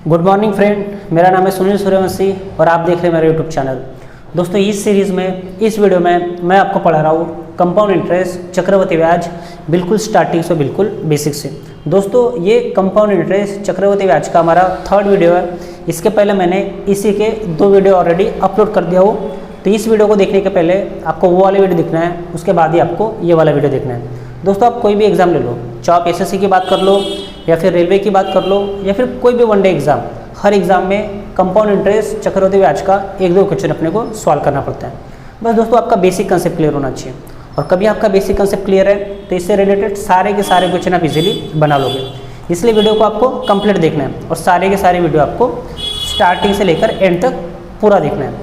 Good morning friend, मेरा नाम है सुनील सूर्यवंशी और आप देख रहे हैं मेरा यूट्यूब चैनल। दोस्तों इस सीरीज़ में, इस वीडियो में मैं आपको पढ़ा रहा हूँ कंपाउंड इंटरेस्ट, चक्रवृद्धि ब्याज, बिल्कुल स्टार्टिंग से बिल्कुल बेसिक से। दोस्तों ये कंपाउंड इंटरेस्ट, चक्रवृद्धि ब्याज का हमारा थर्ड वीडियो है। इसके पहले मैंने इसी के 2 वीडियो ऑलरेडी अपलोड कर दिया हो, तो इस वीडियो को देखने के पहले आपको वो वाला वीडियो देखना है, उसके बाद ही आपको ये वाला वीडियो देखना है। दोस्तों आप कोई भी एग्ज़ाम ले लो, चाहे आप एसएससी की बात कर लो या फिर रेलवे की बात कर लो या फिर कोई भी वनडे एग्ज़ाम, हर एग्ज़ाम में कंपाउंड इंटरेस्ट, चक्रवृद्धि ब्याज का 1-2 क्वेश्चन अपने को सॉल्व करना पड़ता है। बस दोस्तों आपका बेसिक कंसेप्ट क्लियर होना चाहिए, और कभी आपका बेसिक कंसेप्ट क्लियर है तो इससे रिलेटेड सारे के सारे क्वेश्चन आप इजीली बना लोगे। इसलिए वीडियो को आपको कंप्लीट देखना है और सारे के सारे वीडियो आपको स्टार्टिंग से लेकर एंड तक पूरा देखना है।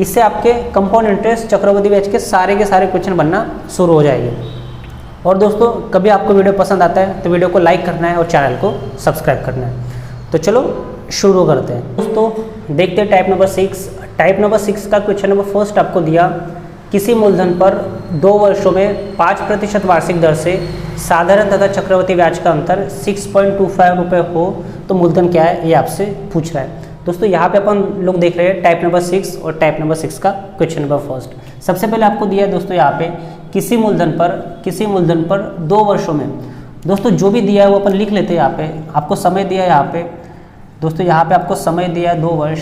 इससे आपके कंपाउंड इंटरेस्ट, चक्रवृद्धि ब्याज के सारे क्वेश्चन बनना शुरू हो जाएंगे। और दोस्तों कभी आपको वीडियो पसंद आता है तो वीडियो को लाइक करना है और चैनल को सब्सक्राइब करना है। तो चलो शुरू करते हैं। दोस्तों देखते हैं टाइप नंबर 6। टाइप नंबर 6 का क्वेश्चन नंबर फर्स्ट आपको दिया, किसी मूलधन पर 2 वर्षों में 5% वार्षिक दर से साधारण तथा चक्रवृद्धि ब्याज का अंतर 6.25 रुपये हो तो मूलधन क्या है, ये आपसे पूछ रहा है। दोस्तों यहाँ पे अपन लोग देख रहे हैं टाइप नंबर 6 और टाइप नंबर 6 का क्वेश्चन नंबर फर्स्ट। सबसे पहले आपको दिया है दोस्तों यहाँ पे किसी मूलधन पर 2 वर्षों में। दोस्तों जो भी दिया है वो अपन लिख लेते हैं। यहाँ पे आपको समय दिया है, यहाँ पे दोस्तों यहाँ पे आपको समय दिया है 2 वर्ष।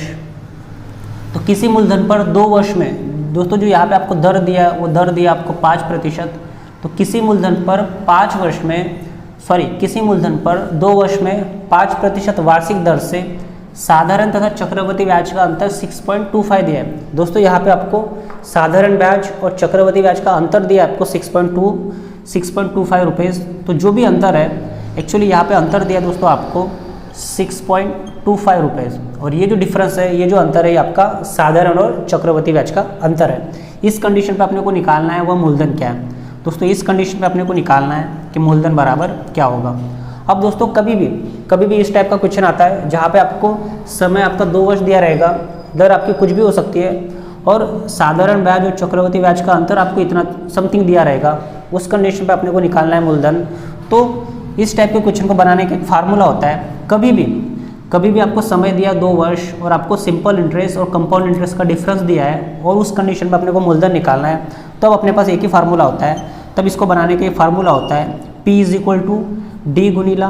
तो किसी मूलधन पर 2 वर्ष में, दोस्तों जो यहाँ पे आपको दर दिया है वो दर दिया आपको 5%। तो किसी मूलधन पर 5 वर्ष में, किसी मूलधन पर 2 वर्ष में 5% वार्षिक दर से साधारण तथा चक्रवृद्धि ब्याज का अंतर 6.25 दिया है। दोस्तों यहाँ पे आपको साधारण ब्याज और चक्रवृद्धि ब्याज का अंतर दिया है आपको 6.25 रुपीज़। तो जो भी अंतर है, एक्चुअली यहाँ पे अंतर दिया है दोस्तों आपको 6.25 रुपीज़, और ये जो डिफरेंस है, ये जो अंतर है, ये आपका साधारण और चक्रवृद्धि ब्याज का अंतर है। इस कंडीशन पे अपने को निकालना है वह मूलधन क्या है। दोस्तों इस कंडीशन पे अपने को निकालना है कि मूलधन बराबर क्या होगा। अब दोस्तों कभी भी इस टाइप का क्वेश्चन आता है जहाँ पे आपको समय आपका 2 वर्ष दिया रहेगा, दर आपकी कुछ भी हो सकती है, और साधारण ब्याज और चक्रवृद्धि ब्याज का अंतर आपको इतना समथिंग दिया रहेगा, उस कंडीशन पे अपने को निकालना है मूलधन। तो इस टाइप के क्वेश्चन को बनाने का एक फार्मूला होता है। कभी भी आपको समय दिया 2 वर्ष और आपको सिंपल इंटरेस्ट और कंपाउंड इंटरेस्ट का डिफरेंस दिया है और उस कंडीशन पे अपने को मूलधन निकालना है, तब अपने पास एक ही फार्मूला होता है। तब इसको बनाने का एक फार्मूला होता है P = D गुणिला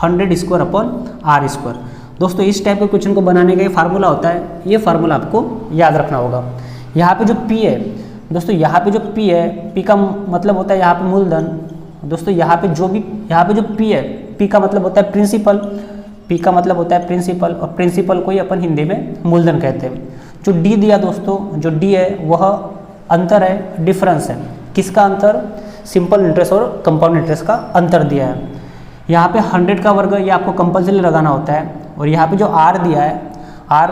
100² दोस्तों इस टाइप के क्वेश्चन को बनाने का ये फार्मूला होता है। ये फार्मूला आपको याद रखना होगा। यहाँ पे जो P है दोस्तों, यहाँ पे जो P है, P का मतलब होता है यहाँ पे मूलधन। दोस्तों यहाँ पे जो P है, P का मतलब होता है प्रिंसिपल, P का मतलब होता है प्रिंसिपल, और प्रिंसिपल को ही अपन हिंदी में मूलधन कहते हैं। जो D दिया दोस्तों, जो D है वह अंतर है, डिफरेंस है। किसका अंतर? सिंपल इंटरेस्ट और कंपाउंड इंटरेस्ट का अंतर दिया है। यहाँ पे 100 का वर्ग ये आपको कंपल्सरी लगाना होता है, और यहाँ पे जो R दिया है, R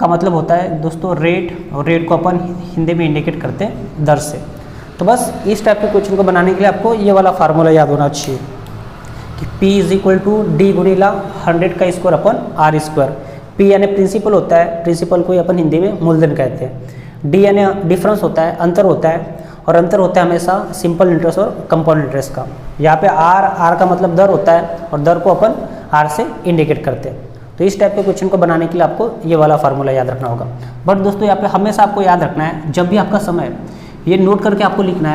का मतलब होता है दोस्तों रेट, और रेट को अपन हिंदी में इंडिकेट करते हैं दर से। तो बस इस टाइप के क्वेश्चन को बनाने के लिए आपको ये वाला फार्मूला याद होना चाहिए कि P = D गुणिला 100² P यानी प्रिंसिपल होता है, प्रिंसिपल को ही अपन हिंदी में मूलधन कहते हैं। D यानी डिफरेंस होता है, अंतर होता है, और अंतर होता है हमेशा सिंपल इंटरेस्ट और कंपाउंड इंटरेस्ट का। यहाँ पे R का मतलब दर होता है, और दर को अपन R से इंडिकेट करते हैं। तो इस टाइप के क्वेश्चन को बनाने के लिए आपको ये वाला फार्मूला याद रखना होगा। बट दोस्तों यहाँ पे हमेशा आपको याद रखना है, जब भी आपका समय, ये नोट करके आपको लिखना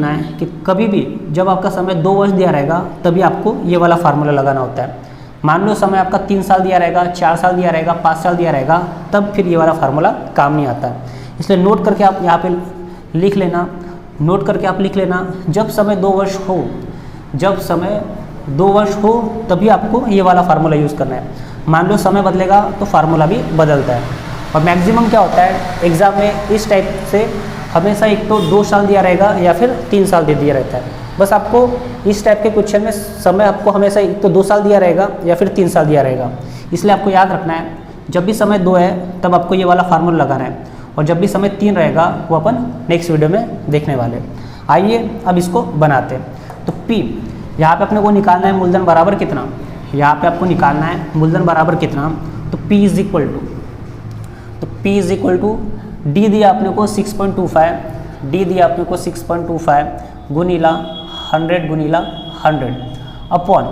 है, कि कभी भी जब आपका समय 2 वर्ष दिया रहेगा तभी आपको ये वाला फार्मूला लगाना होता है। मान लो समय आपका 3 साल दिया रहेगा, 4 साल दिया रहेगा, 5 साल दिया रहेगा, तब फिर ये वाला फार्मूला काम नहीं आता है। इसलिए नोट करके आप यहाँ पे लिख लेना, जब समय 2 वर्ष हो तभी आपको ये वाला फार्मूला यूज़ करना है। मान लो समय बदलेगा तो फार्मूला भी बदलता है। और मैक्सिमम क्या होता है एग्ज़ाम में, इस टाइप से हमेशा एक तो 2 साल दिया रहेगा या फिर 3 साल दे दिया रहता है। बस आपको इस टाइप के क्वेश्चन में समय आपको हमेशा एक तो 2 साल दिया रहेगा या फिर 3 साल दिया रहेगा। इसलिए आपको याद रखना है, जब भी समय 2 है तब आपको ये वाला फार्मूला लगाना है, और जब भी समय 3 रहेगा वो अपन नेक्स्ट वीडियो में देखने वाले। आइए अब इसको बनाते हैं। तो P यहाँ पे अपने को निकालना है मूलधन बराबर कितना, यहाँ पे आपको निकालना है मूलधन बराबर कितना। तो P = D दिया आपने को 6.25 गुणिला 100 अपॉन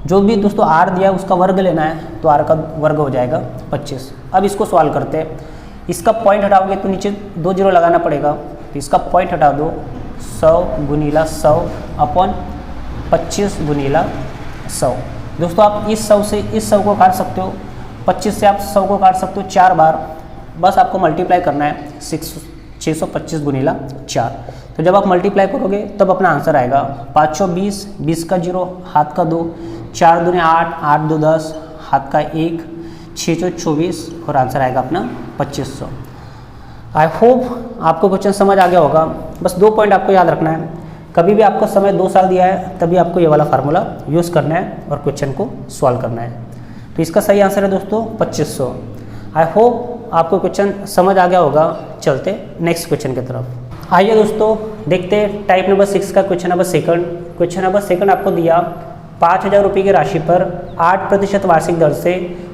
जो भी दोस्तों आर दिया है उसका वर्ग लेना है, तो आर का वर्ग हो जाएगा 25। अब इसको सॉल्व करते हैं। इसका पॉइंट हटाओगे तो नीचे 2 जीरो लगाना पड़ेगा, तो इसका पॉइंट हटा दो, 100 गुनीला 100 अपॉन 25 गुनीला 100। दोस्तों आप इस 100 से इस 100 को काट सकते हो, 25 से आप 100 को काट सकते हो 4 बार, बस आपको मल्टीप्लाई करना है 625 गुनीला 4। तो जब आप मल्टीप्लाई करोगे तब अपना आंसर आएगा 5 20, 20 का 0 हाथ का 2, 4 दूने 8, 8 2 10 हाथ का 1, 6 24 और आंसर आएगा अपना 2500। आई होप आपको क्वेश्चन समझ आ गया होगा। बस 2 पॉइंट आपको याद रखना है, कभी भी आपको समय 2 साल दिया है तभी आपको ये वाला फार्मूला यूज़ करना है और क्वेश्चन को सॉल्व करना है। तो इसका सही आंसर है दोस्तों 2500। आई होप आपको क्वेश्चन समझ आ गया होगा। चलते नेक्स्ट क्वेश्चन की तरफ। आइए दोस्तों देखते हैं टाइप नंबर 6 का question number second. Question number second आपको दिया 5000 रुपये की राशि पर 8% वार्षिक दर से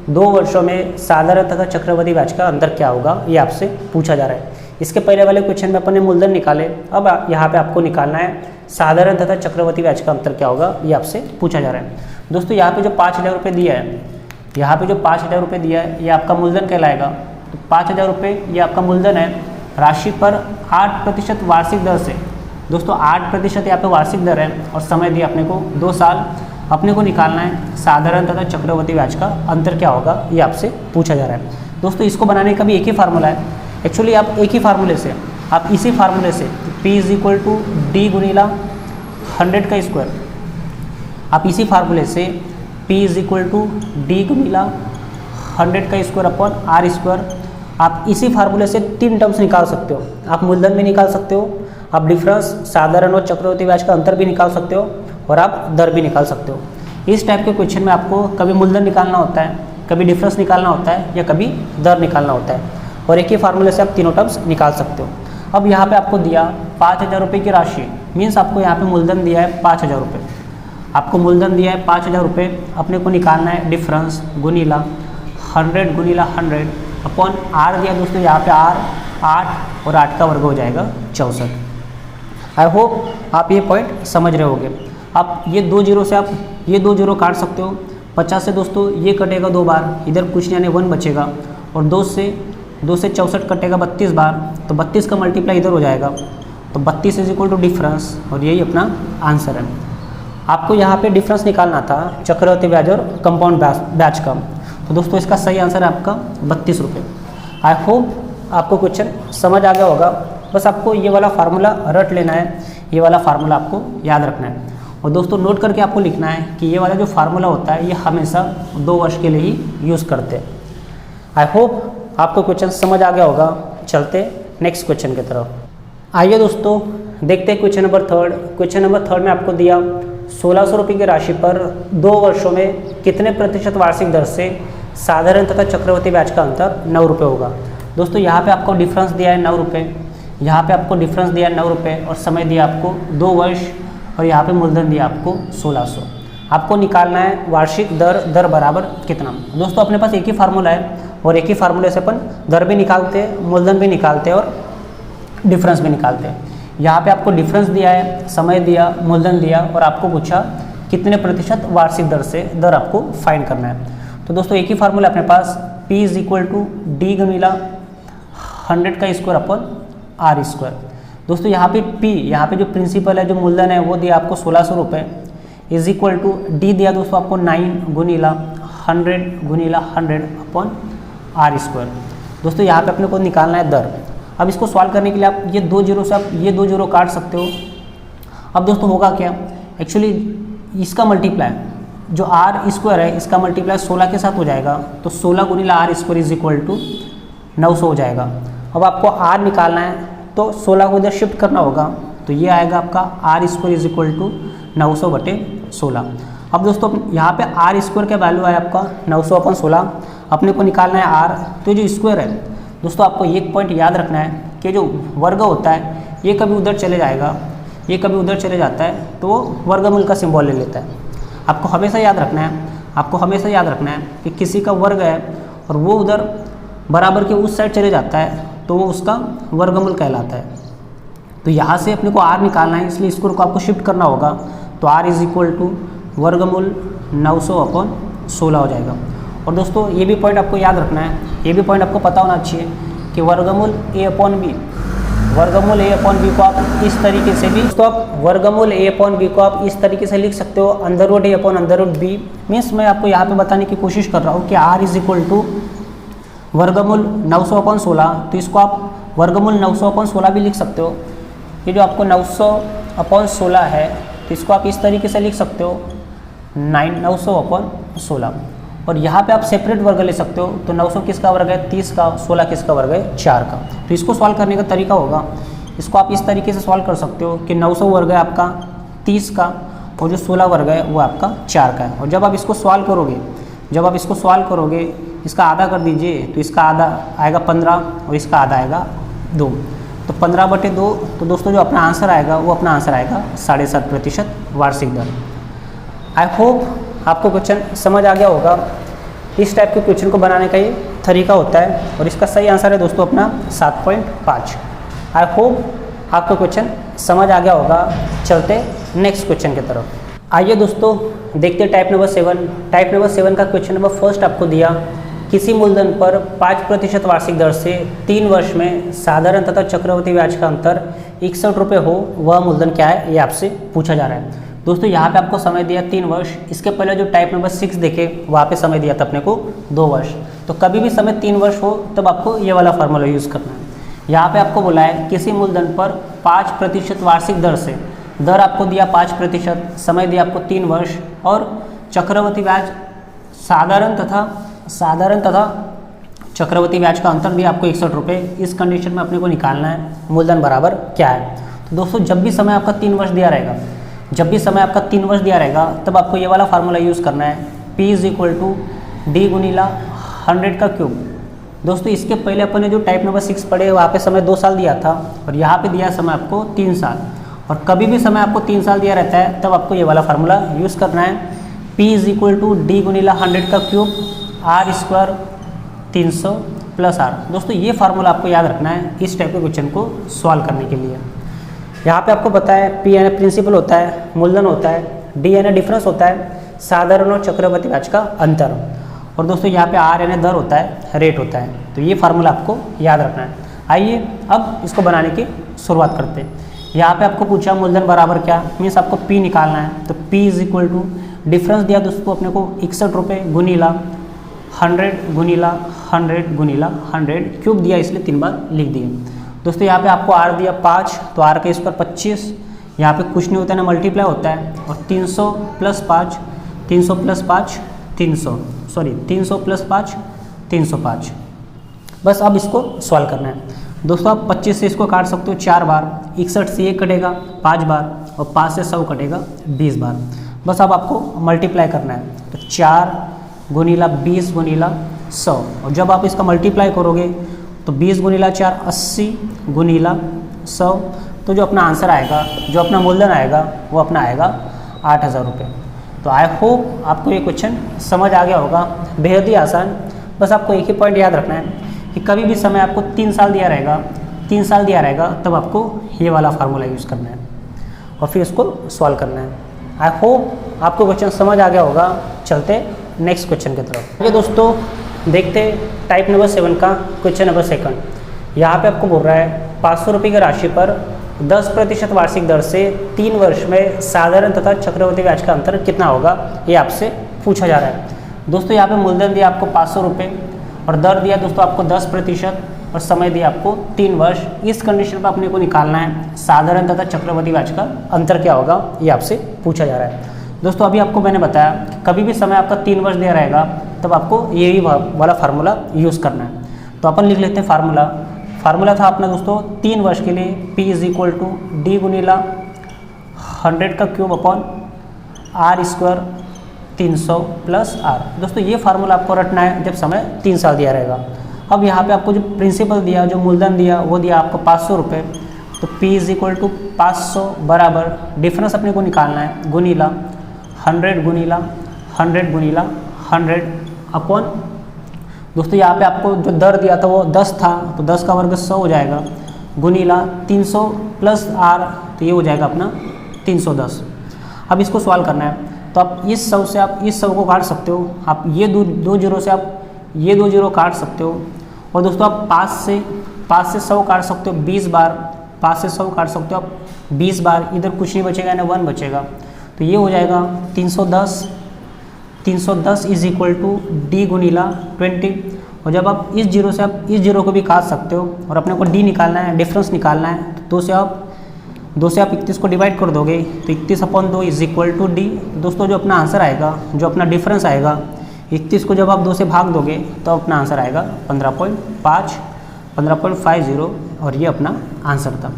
2 वर्षों में साधारण तथा चक्रवृद्धि ब्याज का अंतर क्या होगा, ये आपसे पूछा जा रहा है। इसके पहले वाले क्वेश्चन में अपन ने मूलधन निकाले, अब यहाँ पे आपको निकालना है साधारण तथा चक्रवृद्धि ब्याज का अंतर क्या होगा, ये आपसे पूछा जा रहा है। दोस्तों यहाँ पे जो 5000 रुपये दिया है, यहाँ पे जो 5000 रुपये दिया है ये आपका मूलधन कहलाएगा। तो 5000 रुपये ये आपका मूलधन है, राशि पर 8% वार्षिक दर से। दोस्तों 8% यहाँ पे वार्षिक दर है और समय दिया अपने को 2 साल। अपने को निकालना है साधारण तथा चक्रवृद्धि ब्याज का अंतर क्या होगा, ये आपसे पूछा जा रहा है। दोस्तों इसको बनाने का भी एक ही फार्मूला है। एक्चुअली आप एक ही फार्मूले से, आप इसी फार्मूले से P = D गुनीला 100 का स्क्वायर, आप इसी फार्मूले से P = D गुनीला 100 का स्क्वायर अपॉन R स्क्वायर, आप इसी फार्मूले से 3 टर्म्स निकाल सकते हो। आप मूलधन भी निकाल सकते हो, आप डिफरेंस साधारण और चक्रवृद्धि ब्याज का अंतर भी निकाल सकते हो और आप दर भी निकाल सकते हो। इस टाइप के क्वेश्चन में आपको कभी मूलधन निकालना होता है, कभी डिफरेंस निकालना होता है या कभी दर निकालना होता है और एक ही फार्मूले से आप तीनों टर्म्स निकाल सकते हो। अब यहाँ पे आपको दिया 5000 रुपये की राशि, मीन्स आपको यहाँ पे मूलधन दिया है 5000 रुपये, आपको मूलधन दिया है 5000 रुपये। अपने को निकालना है डिफरेंस गुनीला 100 गुनीला 100 अपॉन R दिया दोस्तों यहाँ पे R 8 और 8 का वर्ग हो जाएगा 64। आई होप आप ये पॉइंट समझ रहे होगे। आप ये 2 जीरो से आप ये 2 जीरो काट सकते हो। 50 से दोस्तों ये कटेगा 2 बार, इधर कुछ यानी 1 बचेगा और 2 से 64 कटेगा 32 बार, तो 32 का मल्टीप्लाई इधर हो जाएगा, तो 32 = डिफरेंस और यही अपना आंसर है। आपको यहाँ पे डिफरेंस निकालना था चक्रवृद्धि ब्याज और कंपाउंड ब्याज का, तो दोस्तों इसका सही आंसर है आपका 32 रुपये। आई होप आपको क्वेश्चन समझ आ गया होगा। बस आपको ये वाला फार्मूला रट लेना है, ये वाला फार्मूला आपको याद रखना है और दोस्तों नोट करके आपको लिखना है कि ये वाला जो फार्मूला होता है ये हमेशा 2 वर्ष के लिए ही यूज़ करते हैं। आई होप आपको क्वेश्चन समझ आ गया होगा। चलते नेक्स्ट क्वेश्चन की तरफ। आइए दोस्तों देखते हैं question number third. Question number third में आपको दिया 1600 रुपये की राशि पर 2 वर्षों में कितने प्रतिशत वार्षिक दर से साधारण तथा चक्रवृद्धि ब्याज का अंतर 9 रुपये होगा। दोस्तों यहाँ पे आपको डिफरेंस दिया है 9 रुपये, यहाँ पे आपको डिफरेंस दिया है 9 रुपये और समय दिया आपको 2 वर्ष और यहाँ पे मूलधन दिया आपको 1600। आपको निकालना है वार्षिक दर बराबर कितना। दोस्तों अपने पास एक ही फार्मूला है और एक ही फार्मूले से अपन दर भी निकालते हैं, मूलधन भी निकालते हैं और डिफरेंस भी निकालते हैं। यहाँ पे आपको डिफरेंस दिया है, समय दिया, मूलधन दिया और आपको पूछा कितने प्रतिशत वार्षिक दर से दर आपको फाइंड करना है। तो दोस्तों एक ही फार्मूला अपने पास P = D गुनीला 100 का स्क्वायर अपॉन R स्क्वायर। दोस्तों यहाँ पे P, यहाँ पे जो प्रिंसिपल है, जो मूलधन है वो दिया आपको 1600 रुपये, = D दिया दोस्तों आपको 9 गुनीला 100 गुनीला 100 अपॉन R स्क्वायर। दोस्तों यहाँ पे अपने को निकालना है दर। अब इसको सॉल्व करने के लिए आप ये 2 जीरो से आप ये 2 जीरो काट सकते हो। अब दोस्तों होगा क्या, एक्चुअली इसका मल्टीप्लाई जो R स्क्वायर है इसका मल्टीप्लाई 16 के साथ हो जाएगा, तो 16 गुनीला R स्क्वायर = 900 हो जाएगा। अब आपको R निकालना है तो 16 को इधर शिफ्ट करना होगा, तो ये आएगा आपका R स्क्वायर = 900/16। अब दोस्तों यहाँ पे R स्क्वायर का वैल्यू है आपका 900/16, अपने को निकालना है R। तो जो स्क्वायर है दोस्तों आपको एक पॉइंट याद रखना है कि जो वर्ग होता है ये कभी उधर चले जाएगा, ये कभी उधर चले जाता है, तो वो वर्गमूल का सिंबल ले लेता है। आपको हमेशा याद रखना है, आपको हमेशा याद रखना है कि किसी का वर्ग है और वो उधर बराबर के उस साइड चले जाता है तो वो उसका वर्गमूल कहलाता है। तो यहाँ से अपने को R निकालना है, इसलिए स्क्वायर को आपको शिफ्ट करना होगा, तो R = वर्गमूल 900/16 हो जाएगा। और दोस्तों ये भी पॉइंट आपको याद रखना है, ये भी पॉइंट आपको पता होना चाहिए कि वर्गमूल a/b को आप इस तरीके से भी, तो आप वर्गमूल a/b को आप इस तरीके से लिख सकते हो, √a/√b। मीन्स मैं आपको यहाँ पे बताने की कोशिश कर रहा हूँ कि r इज इक्वल टू वर्गमूल 900/16, तो इसको आप वर्गमूल 900/16 भी लिख सकते हो। ये जो आपको 900/16 है तो इसको आप इस तरीके से लिख सकते हो 900/16। और यहाँ पे आप सेपरेट वर्ग ले सकते हो, तो 900 किसका वर्ग है 30 का, 16 किसका वर्ग है 4 का। तो इसको सॉल्व करने का तरीका होगा, इसको आप इस तरीके से सॉल्व कर सकते हो कि 900 वर्ग है आपका 30 का और जो 16 वर्ग है वो आपका 4 का है। और जब आप इसको सॉल्व करोगे, इसका आधा कर दीजिए तो इसका आधा आएगा 15 और इसका आधा आएगा 2, तो 15/2। तो दोस्तों जो अपना आंसर आएगा वो अपना आंसर आएगा 7.5% वार्षिक दर। आई होप आपको क्वेश्चन समझ आ गया होगा। इस टाइप के क्वेश्चन को बनाने का ये तरीका होता है और इसका सही आंसर है दोस्तों अपना 7.5। आई होप आपको क्वेश्चन समझ आ गया होगा। चलते नेक्स्ट क्वेश्चन की तरफ। आइए दोस्तों देखते टाइप नंबर 7। टाइप नंबर 7 का क्वेश्चन नंबर फर्स्ट आपको दिया, किसी मूलधन पर 5% वार्षिक दर से 3 वर्ष में साधारण तथा चक्रवृद्धि ब्याज का अंतर 61 रुपये हो, वह मूलधन क्या है, ये आपसे पूछा जा रहा है। दोस्तों यहाँ पे आपको समय दिया 3 वर्ष। इसके पहले जो टाइप नंबर 6 देखे वहाँ पे समय दिया था अपने को 2 वर्ष। तो कभी भी समय 3 वर्ष हो तब आपको ये वाला फार्मूला यूज़ करना है। यहाँ पे आपको बोला है किसी मूलधन पर 5% वार्षिक दर से, दर आपको दिया 5%, समय दिया आपको 3 वर्ष और चक्रवृद्धि ब्याज साधारण तथा चक्रवृद्धि ब्याज का अंतर दिया आपको 61 रुपये। इस कंडीशन में अपने को निकालना है मूलधन बराबर क्या है। तो दोस्तों जब भी समय आपका 3 वर्ष दिया रहेगा, तब आपको ये वाला फार्मूला यूज़ करना है, P = D × 100 का क्यूब। दोस्तों इसके पहले अपन ने जो टाइप नंबर 6 पढ़े वहाँ पे समय 2 साल दिया था और यहाँ पे दिया समय आपको 3 साल। और कभी भी समय आपको 3 साल दिया रहता है तब आपको ये वाला फार्मूला यूज़ करना है, P = D × 100 का क्यूब, r² 300 + r। दोस्तों ये फार्मूला आपको याद रखना है इस टाइप के क्वेश्चन को सॉल्व करने के लिए। यहाँ पे आपको पता है P यानी प्रिंसिपल होता है, मूलधन होता है, D यानी डिफरेंस होता है, साधारण और चक्रवृद्धि ब्याज का अंतर, और दोस्तों यहाँ पे R यानी दर होता है, रेट होता है। तो ये फार्मूला आपको याद रखना है। आइए अब इसको बनाने की शुरुआत करते हैं। यहाँ पे आपको पूछा मूलधन बराबर क्या, मीन्स आपको P निकालना है। तो P = डिफरेंस दिया दोस्तों अपने को 61 रुपये गुनीला 100 गुनीला 100 क्यूब दिया, इसलिए 3 बार लिख दिए। दोस्तों यहाँ पे आपको R दिया 5, तो R का स्क्वायर 25, यहाँ पे कुछ नहीं होता है ना, मल्टीप्लाई होता है, और 300 + 5 305 बस अब इसको सॉल्व करना है। दोस्तों आप 25 से इसको काट सकते हो 4 बार, 61 से 1 कटेगा 5 बार और 5 से 100 कटेगा 20 बार। बस अब आपको मल्टीप्लाई करना है, तो 4 × 20 × 100, और जब आप इसका मल्टीप्लाई करोगे तो 20 × 4 80 × 100, तो जो अपना आंसर आएगा, जो अपना मूलधन आएगा वो अपना आएगा 8000 रुपये। तो आई होप आपको ये क्वेश्चन समझ आ गया होगा, बेहद ही आसान। बस आपको एक ही पॉइंट याद रखना है कि कभी भी समय आपको 3 साल दिया रहेगा तब आपको ये वाला फार्मूला यूज़ करना है और फिर इसको सॉल्व करना है। आई होप आपको क्वेश्चन समझ आ गया होगा। चलते नेक्स्ट क्वेश्चन की तरफ। ये दोस्तों देखते टाइप नंबर 7 का क्वेश्चन नंबर 2। यहाँ पे आपको बोल रहा है 500 रुपये की राशि पर 10% वार्षिक दर से 3 वर्ष में साधारण तथा चक्रवृद्धि ब्याज का अंतर कितना होगा, ये आपसे पूछा जा रहा है। दोस्तों यहाँ पे मूलधन दिया आपको 500 रुपये और दर दिया दोस्तों आपको 10% और समय दिया आपको 3 वर्ष। इस कंडीशन पर अपने को निकालना है साधारण तथा चक्रवृद्धि ब्याज का अंतर क्या होगा, ये आपसे पूछा जा रहा है। दोस्तों अभी आपको मैंने बताया कभी भी समय आपका 3 वर्ष दिया रहेगा तब आपको यही वाला फार्मूला यूज़ करना है। तो अपन लिख लेते हैं फार्मूला था अपना दोस्तों 3 वर्ष के लिए P = D × 100 का क्यूब अपॉन r² 300 + r। दोस्तों ये फार्मूला आपको रटना है जब समय 3 साल दिया रहेगा। अब यहाँ पे आपको जो प्रिंसिपल दिया, जो मूलधन दिया, वो दिया आपको 500 रुपये। तो P = 500 बराबर डिफरेंस अपने को निकालना है गुनीला 100 × 100 अपॉन, दोस्तों यहाँ पे आपको जो दर दिया था वो 10 था, तो 10 का वर्ग 100 हो जाएगा, गुनीला 300 + r, तो ये हो जाएगा अपना 310। अब इसको सॉल्व करना है। तो आप इस 100 से आप इस 100 को काट सकते हो, आप ये दो जीरो से आप ये 2 जीरो काट सकते हो। और दोस्तों आप 5 से 100 काट सकते हो 20 बार, 5 से 100 काट सकते हो आप 20 बार, इधर कुछ नहीं बचेगा ना 1 बचेगा, तो ये हो जाएगा 310 इज इक्वल टू डी गुनीला 20। और जब आप इस जीरो से आप इस जीरो को भी काट सकते हो और अपने को डी निकालना है, डिफरेंस निकालना है, तो 2 से आप 31 को डिवाइड कर दोगे तो 31/2 इज इक्वल टू डी। दोस्तों जो अपना आंसर आएगा, जो अपना डिफरेंस आएगा, 31 को जब आप 2 से भाग दोगे तो अपना आंसर आएगा 15.50 और ये अपना आंसर था।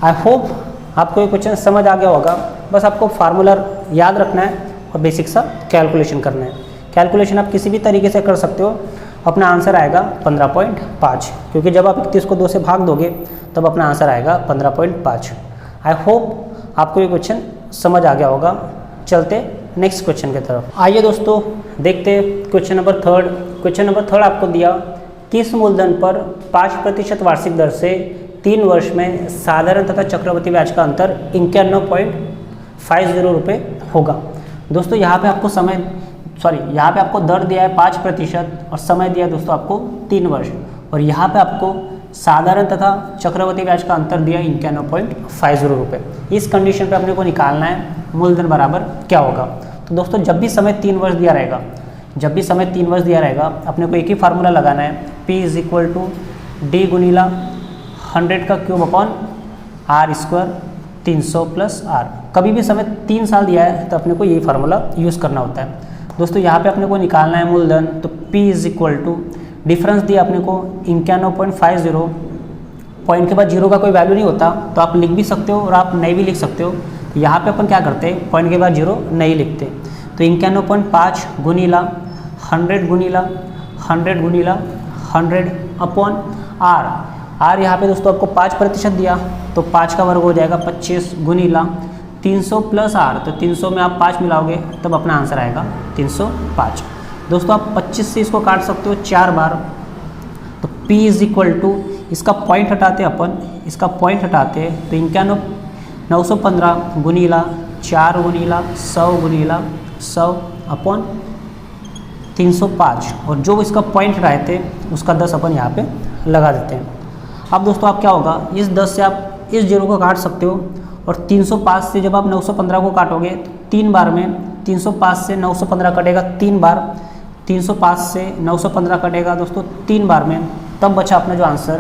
आई होप आपको ये क्वेश्चन समझ आ गया होगा। बस आपको फार्मूला याद रखना है और बेसिक सा कैलकुलेशन करना है। कैलकुलेशन आप किसी भी तरीके से कर सकते हो, अपना आंसर आएगा 15.5, क्योंकि जब आप 31 को 2 से भाग दोगे तब अपना आंसर आएगा 15.5। आई होप आपको ये क्वेश्चन समझ आ गया होगा। चलते नेक्स्ट क्वेश्चन की तरफ। आइए दोस्तों देखते क्वेश्चन नंबर 3। क्वेश्चन नंबर 3 आपको दिया, किस मूलधन पर 5% वार्षिक दर से 3 वर्ष में साधारण तथा चक्रवृद्धि ब्याज का अंतर 51.50 रुपये होगा। दोस्तों यहाँ पे आपको यहाँ पे आपको दर दिया है 5% और समय दिया है दोस्तों आपको 3 वर्ष, और यहाँ पे आपको साधारण तथा चक्रवृद्धि ब्याज का अंतर दिया 51.50 रुपये। इस कंडीशन पे अपने को निकालना है मूलधन बराबर क्या होगा। तो दोस्तों जब भी समय 3 वर्ष दिया रहेगा, अपने को एक ही फार्मूला लगाना है, P is equal to D गुनीला 100 का cube upon R square 300 plus R। कभी भी समय 3 साल दिया है तो अपने को यही फार्मूला यूज़ करना होता है। दोस्तों यहाँ पे अपने को निकालना है मूलधन, तो P is equal to difference दिया अपने को 51.50, पॉइंट के बाद जीरो का कोई वैल्यू नहीं होता, तो आप लिख भी सकते हो और आप नहीं भी लिख सकते हो। तो यहाँ पे अपन क्या करते हैं, पॉइंट के बाद जीरो नहीं लिखते, तो 51.5 गुनीला 100 गुनीला 100 अपॉन R यहाँ पे दोस्तों आपको 5% दिया, तो 5 का वर्ग हो जाएगा 25 गुनीला 300 प्लस R, तो 300 में आप 5 मिलाओगे तब अपना आंसर आएगा 305। दोस्तों आप 25 से इसको काट सकते हो 4 बार, तो P इज इक्वल टू इसका पॉइंट हटाते अपन, तो 915 गुनीला 4 गुनीला 100 अपॉन 305, और जो इसका पॉइंट हटाए थे उसका 10 अपन यहाँ पे लगा देते हैं। अब दोस्तों आप क्या होगा, इस 10 से आप इस जीरो को काट सकते हो, और 305 से जब आप 915 को काटोगे तो 3 बार में 305 से 915 कटेगा 3 बार, 305 से 915 कटेगा दोस्तों 3 बार में, तब बचा अपना जो आंसर,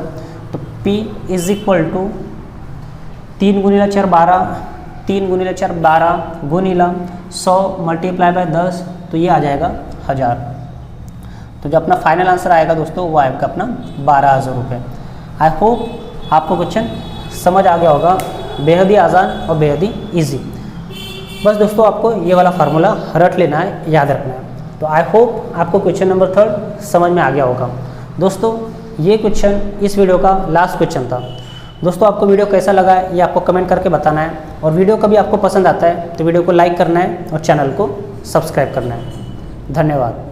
तो P इज इक्वल टू 3 गुनीला 4 12, 3 गुनीला 4 12 गुनीला 100 मल्टीप्लाई बाय 10, तो ये आ जाएगा 1000। तो जो अपना फाइनल आंसर आएगा दोस्तों वो आएगा अपना 12,000 रुपये। आई होप आपको क्वेश्चन समझ आ गया होगा, बेहद ही आसान और बेहद ही ईजी। बस दोस्तों आपको ये वाला फार्मूला रट लेना है, याद रखना है। तो आई होप आपको क्वेश्चन नंबर 3 समझ में आ गया होगा। दोस्तों ये क्वेश्चन इस वीडियो का लास्ट क्वेश्चन था। दोस्तों आपको वीडियो कैसा लगा है ये आपको कमेंट करके बताना है, और वीडियो कभी आपको पसंद आता है तो वीडियो को लाइक करना है और चैनल को सब्सक्राइब करना है। धन्यवाद।